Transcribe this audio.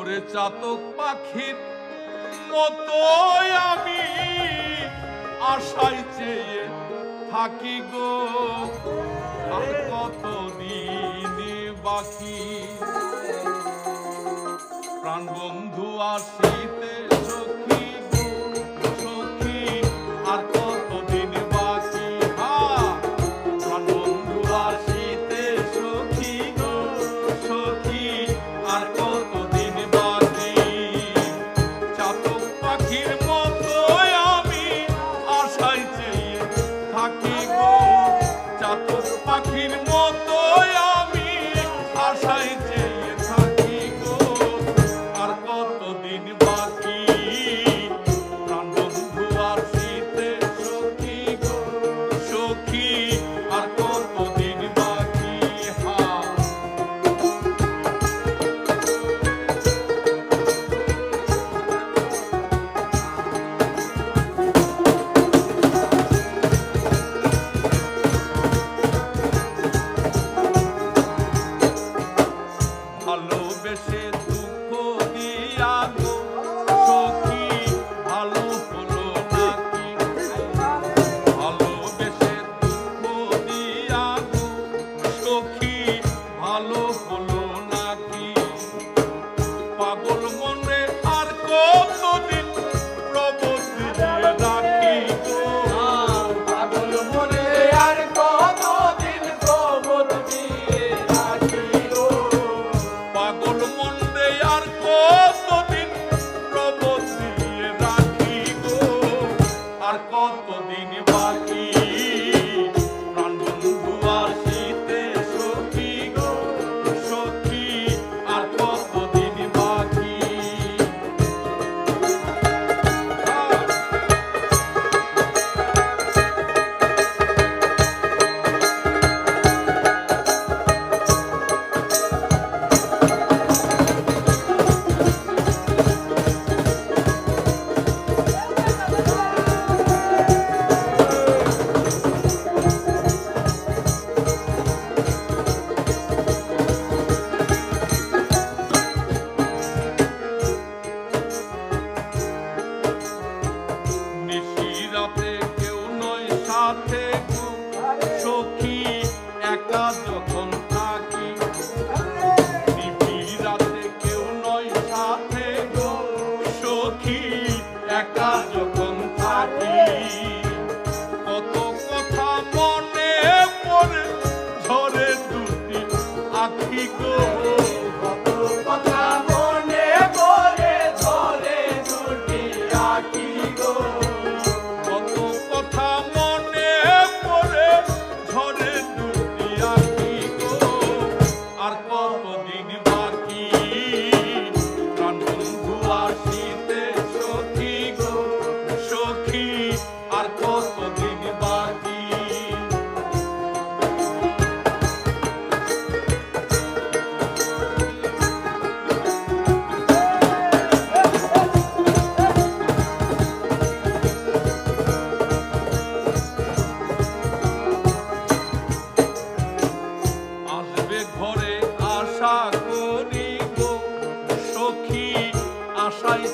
ওরে চাতক পাখির মতো আমি আশায় চেয়ে থাকি গো, আর কতদিন বাকি। প্রাণ বন্ধু আসিতে সখী গো সখী, আর কতদিন বাকি। প্রাণ বন্ধু আসিতে সখী গো সখী, আর কতদিন বাকি। চাতক পাখির মতো আমি আশায় চেয়ে থাকি গো, চাতক পাখির মতো আমি আশায় চেয়ে থাকি গো, আর কতদিন বাকি। প্রাণ বন্ধু আসিতে সখী গো সখী, আর কতদিন বাকি। ভালোবেসে দুঃখ দিয়া গো সখী, ভালো হলো নাকি। ভালোবেসে দুঃখ দিয়া গো সখী, ভালো হলো নাকি। পাগল মনে আর কতদিন প্রবোধ দিয়ে রাখি গো, পাগল মনে আর কতদিন প্রবোধ দিয়ে রাখি গো। পাগল মনে আর কতদিন প্রবোধ দিয়ে রাখি গো, আর কতদিন বাকি। প্রাণ বন্ধু আসিতে সখী গো সখী, আর কতদিন বাকি। নিশিরাতে কেউ নয় সাথে গো সখী, একা যখন থাকি। নিশিরাতে কেউ নয় সাথে গো সখী, একা যখন থাকি। কত কথা মনে পড়ে ঝরে দুটি আখি গো, কত কথা মনে পড়ে ঝরে দুটি আঁখি গো। কত কথা মনে পড়ে ঝরে দুটি আখি গো, আর কতদিন বাকি। প্রাণ বন্ধু আসিতে সখী গো সখী, আর কতদিন বাকি। আসবে ঘরে আশা করি গো সখী, আশায়